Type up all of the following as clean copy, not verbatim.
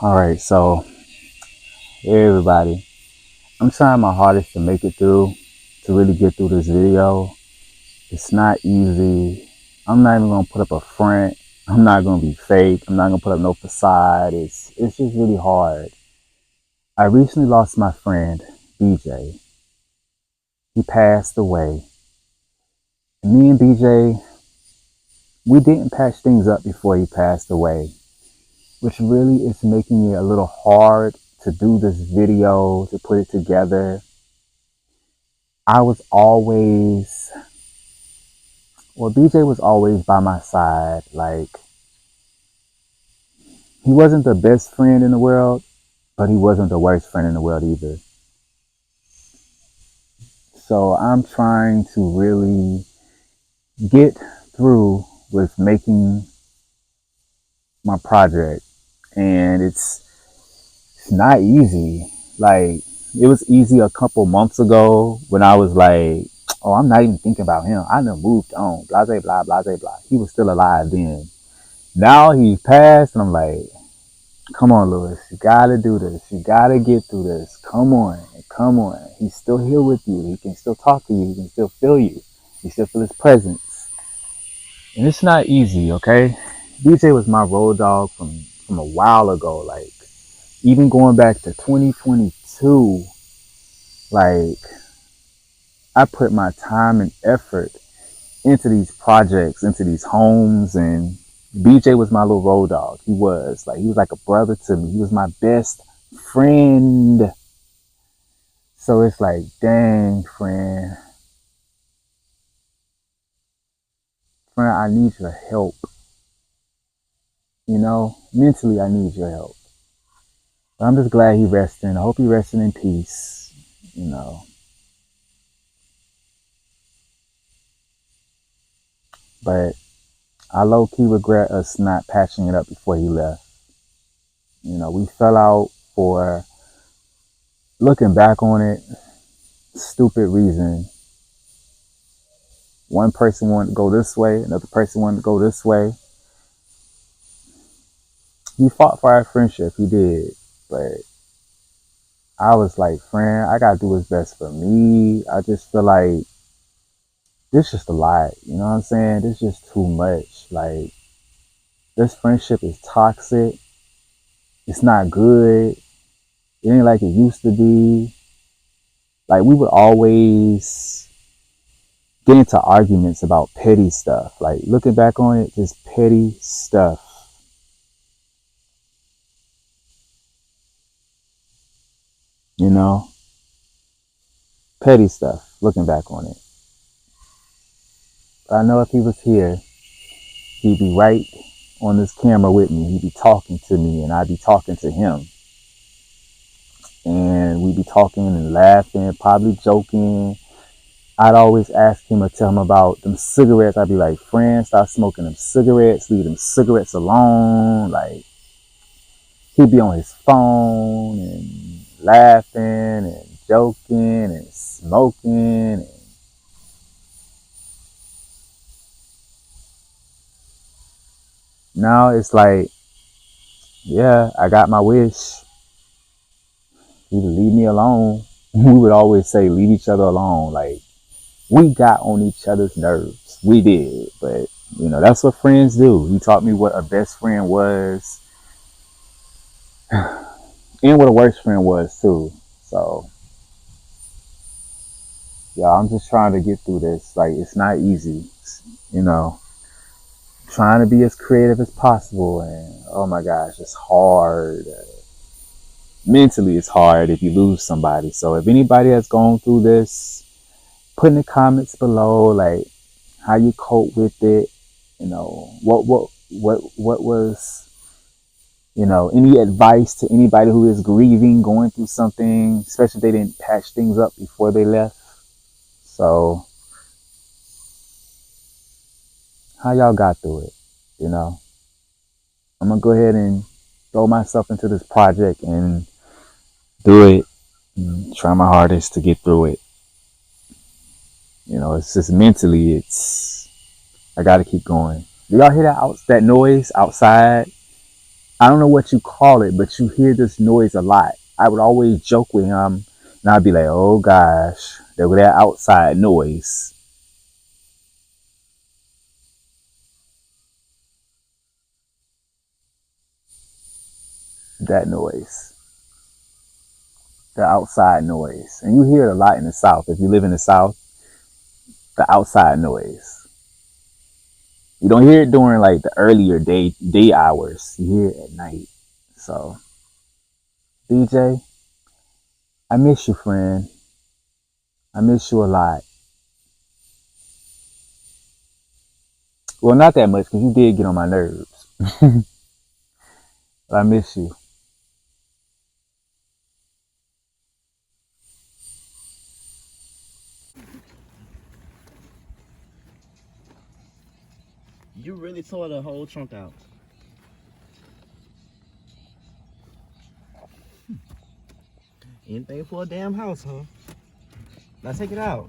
All right, so hey everybody, I'm trying my hardest to make it through, to really get through this video. It's not easy. I'm not even gonna put up a front. I'm not gonna be fake. I'm not gonna put up no facade. It's just really hard. I recently lost my friend, BJ. He passed away. Me and BJ, we didn't patch things up before he passed away, which really is making it a little hard to do this video, to put it together. I was always, well, BJ was always by my side. Like, he wasn't the best friend in the world, but he wasn't the worst friend in the world either. So I'm trying to really get through with making my project. And it's not easy. Like, it was easy a couple months ago when I was like, oh, I'm not even thinking about him. I done moved on. Blah, blah, blah, blah, blah, blah. He was still alive then. Now he's passed, and I'm like, come on, Lewis, you gotta do this. You gotta get through this. Come on, come on. He's still here with you. He can still talk to you. He can still feel you. You still feel his presence. And it's not easy, okay? DJ was my road dog from a while ago. Like, even going back to 2022, like, I put my time and effort into these projects, into these homes, and BJ was my little road dog. He was like a brother to me. He was my best friend. So it's like, dang, friend, I need your help. Mentally, I need your help. But I'm just glad he resting. I hope he resting in peace. You know, but I low key regret us not patching it up before he left. We fell out for, looking back on it, stupid reason. One person wanted to go this way, another person wanted to go this way. He fought for our friendship, he did. But I was like, friend, I gotta do what's best for me. I just feel like this just a lot. You know what I'm saying? This is just too much. Like, this friendship is toxic. It's not good. It ain't like it used to be. Like, we would always get into arguments about petty stuff. Like, looking back on it, just petty stuff. You know? Petty stuff, looking back on it. But I know if he was here, he'd be right on this camera with me. He'd be talking to me, and I'd be talking to him. And we'd be talking and laughing, probably joking. I'd always ask him or tell him about them cigarettes. I'd be like, friend, stop smoking them cigarettes. Leave them cigarettes alone. Like, he'd be on his phone and laughing and joking and smoking. And now it's like, yeah, I got my wish. He would leave me alone. We would always say, leave each other alone. Like, we got on each other's nerves. We did. But, that's what friends do. He taught me what a best friend was and what a worst friend was, too. So, yeah, I'm just trying to get through this. Like, it's not easy. You know, trying to be as creative as possible. And, oh my gosh, it's hard. Mentally, it's hard if you lose somebody. So, if anybody has gone through this, put in the comments below, like, how you cope with it. What was, any advice to anybody who is grieving, going through something, especially if they didn't patch things up before they left. So, how y'all got through it? I'm gonna go ahead and throw myself into this project and do it. And try my hardest to get through it. It's just mentally, I gotta keep going. Do y'all hear that noise outside? I don't know what you call it, but you hear this noise a lot. I would always joke with him, and I'd be like, "Oh gosh, there go that outside noise." That noise, the outside noise, and you hear it a lot in the South. If you live in the South, the outside noise. You don't hear it during like the earlier day hours. You hear it at night. So, DJ, I miss you, friend. I miss you a lot. Well, not that much because you did get on my nerves. But I miss you. You really tore the whole trunk out. Anything for a damn house, huh? Now take it out.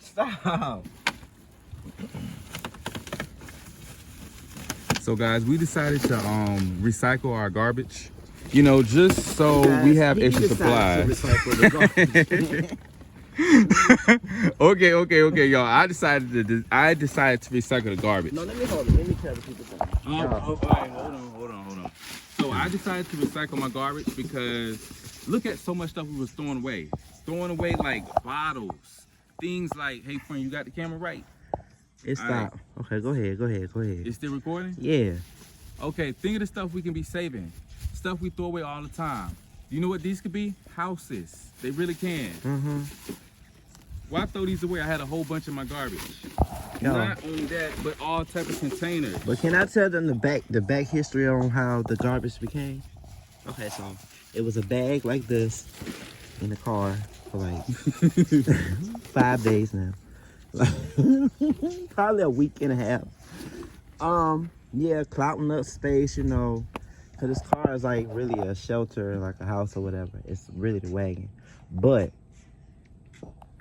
Stop. So guys, we decided to recycle our garbage, you know, just so we have extra supplies. Okay, y'all. I decided to recycle the garbage. No, let me hold it. Let me tell the people something. All right, hold on. So I decided to recycle my garbage because look at so much stuff we was throwing away like bottles, things like. Hey friend, you got the camera right? It stopped. Right. Okay, go ahead. It's still recording? Yeah. Okay, think of the stuff we can be saving. Stuff we throw away all the time. You know what these could be? Houses. They really can. Mm-hmm. Why throw these away? I had a whole bunch of my garbage. Yo. Not only that, but all type of containers. But can I tell them the back history on how the garbage became? Okay, so it was a bag like this in the car for like 5 days now. Probably a week and a half. Yeah, clouting up space, you know, cause this car is like really a shelter, like a house or whatever. It's really the wagon. But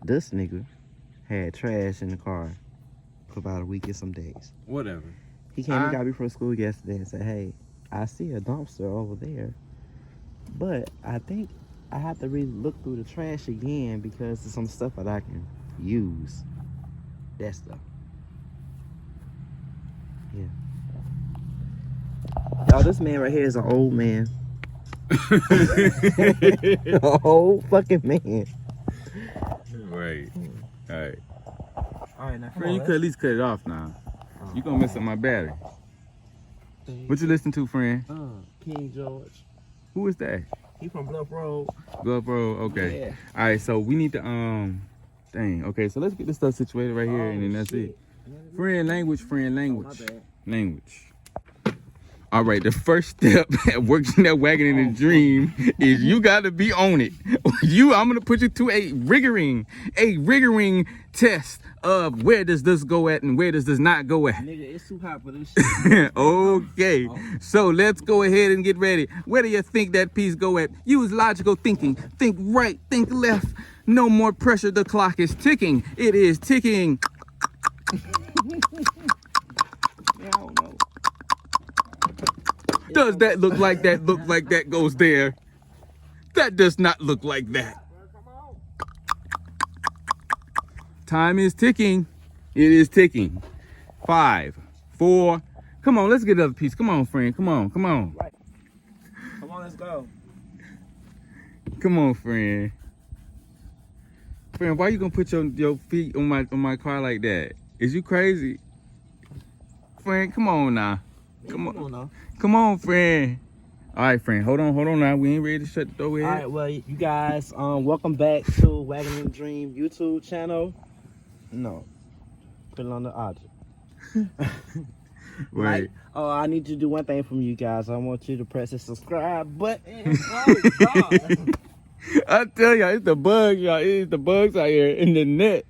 this nigga had trash in the car for about a week and some days. Whatever. He came and got me from school yesterday and said, "Hey, I see a dumpster over there, but I think I have to really look through the trash again because there's some stuff that I can use." That stuff. Yeah. Y'all, this man right here is an old man. An old fucking man. Right. Alright. Alright, now friend, you could at least cut it off now. You gonna mess up my battery. What you listen to, friend? King George. Who is that? He from Bluff Road. Bluff Road, okay. Yeah. Alright, so we need to dang, okay, so let's get this stuff situated right here and then that's it. Friend language. Language. All right, the first step at working that wagon in a dream is you gotta be on it. I'm gonna put you to a rigoring test of where does this go at and where does this not go at. Nigga, it's too hot for this shit. Okay, so let's go ahead and get ready. Where do you think that piece go at? Use logical thinking. Think right, think left. No more pressure, the clock is ticking. It is ticking. I don't know. Does that look like that goes there? That does not look like that. Time is ticking. It is ticking. 5, 4. Come on, let's get another piece. Come on, friend. Come on. Come on, let's go. Come on, friend. Friend, why you gonna put your feet on my car like that? Is you crazy? Friend, come on now. Come on, friend. All right, friend. Hold on now. We ain't ready to shut the door yet. All right, well, you guys, welcome back to Wagon and Dream YouTube channel. No, put it on the object. Right. Like, I need to do one thing from you guys. I want you to press the subscribe button. I tell y'all, it's the bugs, y'all. It's the bugs out here in the nets.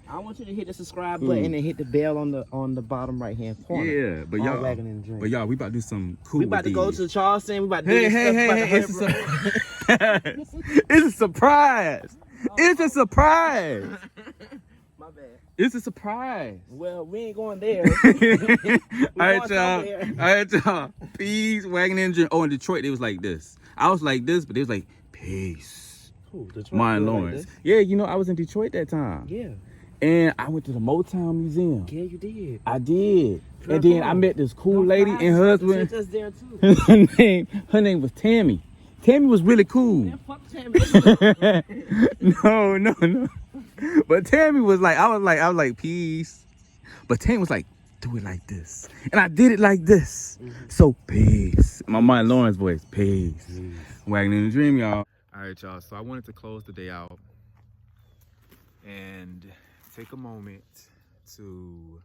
I want you to hit the subscribe button and hit the bell on the bottom right hand corner. Yeah, but y'all, Wagon and Dream. we about to do some cool. We about to go to Charleston. We about to do hey, It's a surprise. It's a surprise. My bad. It's a surprise. Well, we ain't going there. All right, going y'all. somewhere. All right, y'all. Peace, wagon engine. Oh, in Detroit, they was like this. I was like this, but they was like, peace. Who? Detroit? Mine Like Lawrence. this? Yeah, you know, I was in Detroit that time. Yeah. And I went to the Motown Museum. Yeah, you did. I did. Girl, and then come I on. met this cool Don't lady fly and us, husband. sent us there too. her name was Tammy. Tammy was really cool. Man, fuck Tammy. No. But Tammy was like, I was like, peace. But Tammy was like, do it like this. And I did it like this. So peace. My mind Lawrence voice, peace. Wagging in the dream, y'all. All right, y'all. So I wanted to close the day out and take a moment to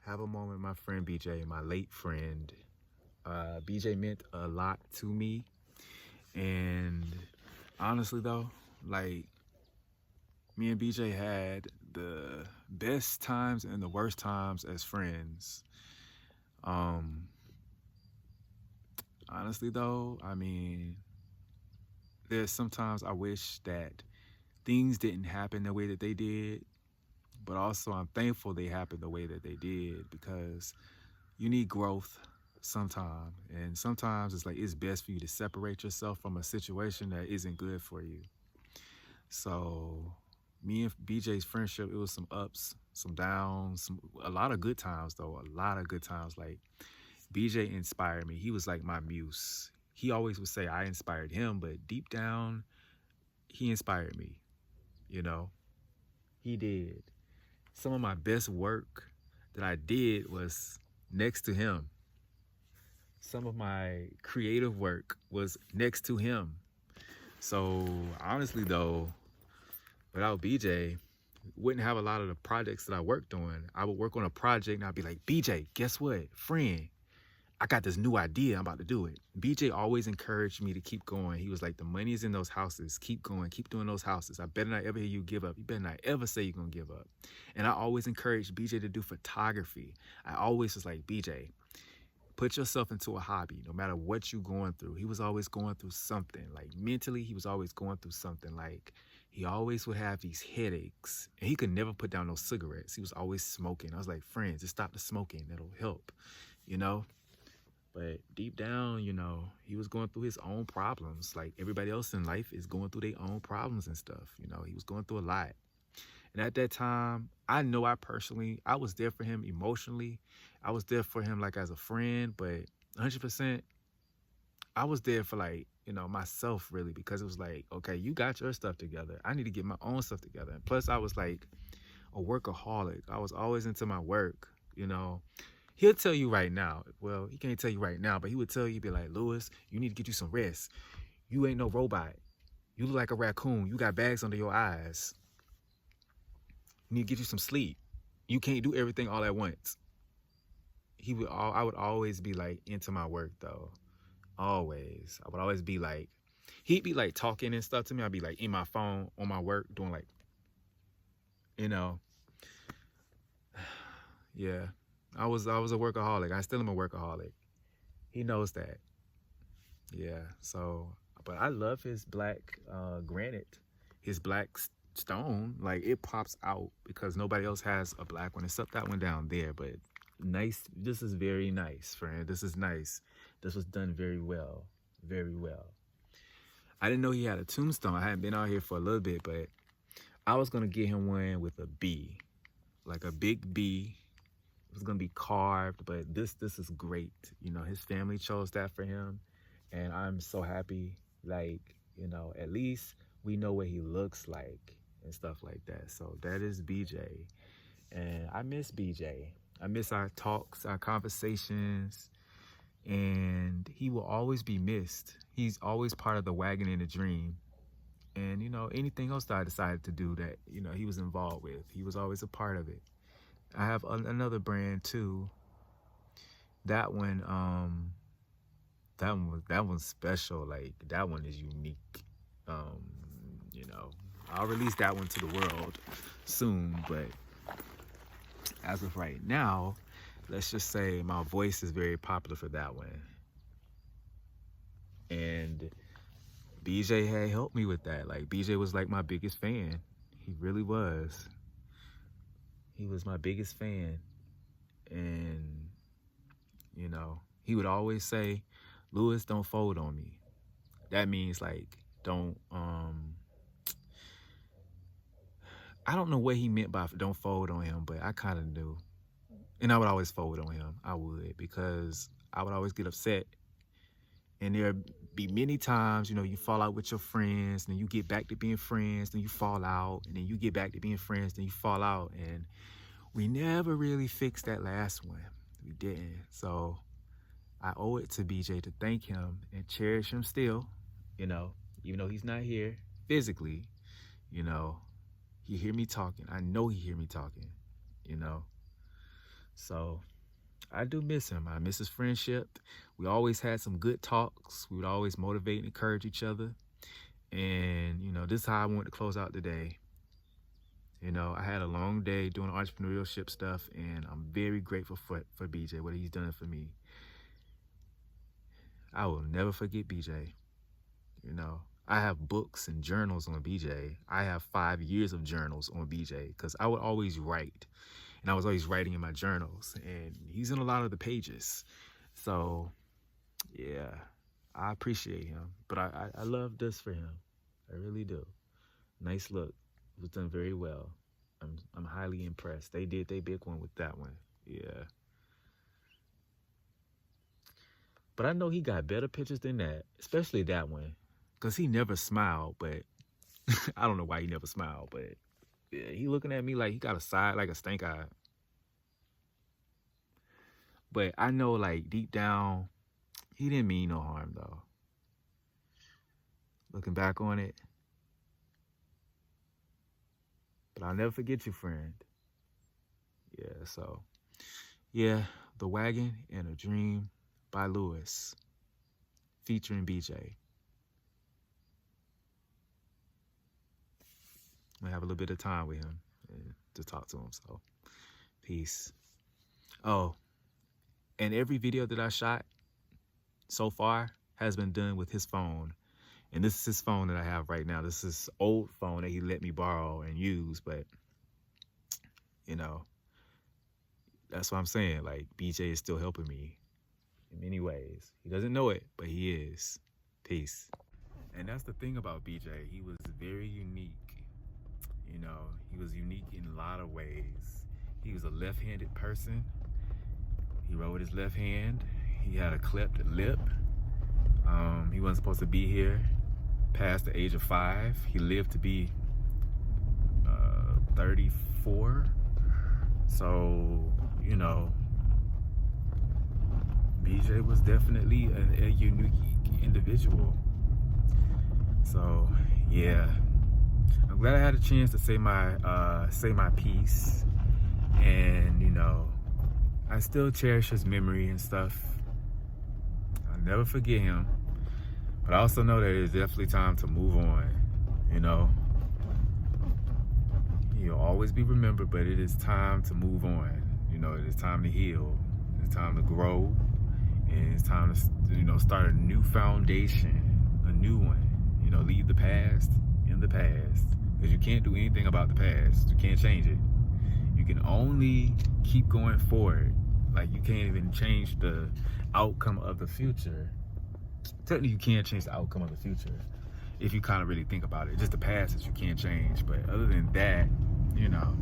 have a moment with my friend BJ, my late friend. BJ meant a lot to me. And honestly though, like, me and BJ had the best times and the worst times as friends. Honestly though, I mean, there's sometimes I wish that things didn't happen the way that they did, but also I'm thankful they happened the way that they did, because you need growth sometime, and sometimes it's like it's best for you to separate yourself from a situation that isn't good for you. So me and BJ's friendship, it was some ups, some downs, a lot of good times though, a lot of good times. Like, BJ inspired me. He was like my muse. He always would say I inspired him, but deep down, he inspired me, you know? He did. Some of my best work that I did was next to him. Some of my creative work was next to him. So honestly though, without BJ, wouldn't have a lot of the projects that I worked on. I would work on a project and I'd be like, BJ, guess what? Friend, I got this new idea. I'm about to do it. BJ always encouraged me to keep going. He was like, the money is in those houses. Keep going. Keep doing those houses. I better not ever hear you give up. You better not ever say you're going to give up. And I always encouraged BJ to do photography. I always was like, BJ, put yourself into a hobby, no matter what you're going through. He was always going through something. Like, mentally, he was always going through something. Like, he always would have these headaches. And he could never put down no cigarettes. He was always smoking. I was like, friends, just stop the smoking. That'll help, you know? But deep down, you know, he was going through his own problems. Like everybody else in life is going through their own problems and stuff. You know, he was going through a lot. And at that time, I know I was there for him emotionally. I was there for him like as a friend, but 100%, I was there for like, you know, myself really, because it was like, okay, you got your stuff together. I need to get my own stuff together. And plus I was like a workaholic. I was always into my work, you know. He'll tell you right now, well, he can't tell you right now, but he would tell you, be like, Lewis, you need to get you some rest. You ain't no robot. You look like a raccoon. You got bags under your eyes. You need to get you some sleep. You can't do everything all at once. I would always be like into my work though. Always. I would always be like, he'd be like talking and stuff to me. I'd be like in my phone on my work doing like, you know, yeah. I was a workaholic. I still am a workaholic. He knows that. Yeah. So, but I love his black granite, his black stone. Like it pops out because nobody else has a black one except that one down there. But nice. This is very nice, friend. This is nice. This was done very well. Very well. I didn't know he had a tombstone. I hadn't been out here for a little bit, but I was gonna get him one with a B, like a big B. Was gonna be carved, but this is great. You know, his family chose that for him, and I'm so happy. Like, you know, at least we know what he looks like and stuff like that. So that is BJ, and I miss BJ. I miss our talks, our conversations, and he will always be missed. He's always part of the wagon and the dream. And, you know, anything else that I decided to do that, you know, he was involved with, he was always a part of it. I have another brand too. That one one's special. Like that one is unique. You know, I'll release that one to the world soon, but as of right now, let's just say my voice is very popular for that one. And BJ had helped me with that. Like, BJ was like my biggest fan. He really was. He was my biggest fan. And, you know, he would always say, Lewis, don't fold on me. That means, like, don't, I don't know what he meant by don't fold on him, but I kind of knew. And I would always fold on him. I would, because I would always get upset. And there'd be many times, you know, you fall out with your friends, then you get back to being friends, then you fall out, and then you get back to being friends, then you fall out. And we never really fixed that last one. We didn't. So I owe it to BJ to thank him and cherish him still, you know, even though he's not here physically, you know, he hear me talking. I know he hear me talking, you know. So I do miss him. I miss his friendship. We always had some good talks. We would always motivate and encourage each other. And, you know, this is how I want to close out today. You know, I had a long day doing entrepreneurship stuff, and I'm very grateful for BJ, what he's done for me. I will never forget BJ. You know, I have books and journals on BJ. I have 5 years of journals on BJ, because I would always write. And I was always writing in my journals, and he's in a lot of the pages. So, yeah, I appreciate him. But I love this for him. I really do. Nice look. It was done very well. I'm highly impressed. They did their big one with that one. Yeah. But I know he got better pictures than that, especially that one. Because he never smiled, but I don't know why he never smiled, but yeah, he looking at me like he got a side, like a stank eye. But I know, like, deep down, he didn't mean no harm, though. Looking back on it. But I'll never forget you, friend. Yeah, so, yeah, The Wagon and a Dream by Lewis, featuring BJ. I'm gonna have a little bit of time with him to talk to him, so peace. Oh, and every video that I shot so far has been done with his phone. And this is his phone that I have right now. This is old phone that he let me borrow and use, but, you know, that's what I'm saying. Like, BJ is still helping me in many ways. He doesn't know it, but he is. Peace. And that's the thing about BJ. He was very unique. You know, he was unique in a lot of ways. He was a left-handed person. He wrote with his left hand. He had a cleft lip. He wasn't supposed to be here past the age of 5. He lived to be 34. So, you know, BJ was definitely a unique individual. So, yeah, I'm glad I had a chance to say my piece. And, you know, I still cherish his memory and stuff. I'll never forget him. But I also know that it's definitely time to move on, you know. He'll always be remembered, but it is time to move on. You know, it is time to heal. It's time to grow. And it's time to, you know, start a new foundation, a new one. You know, leave the past in the past. Because you can't do anything about the past. You can't change it. You can only keep going forward. Like, you can't even change the outcome of the future. Technically, you can't change the outcome of the future if you kind of really think about it. Just the past that you can't change. But other than that, you know,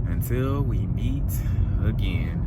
until we meet again.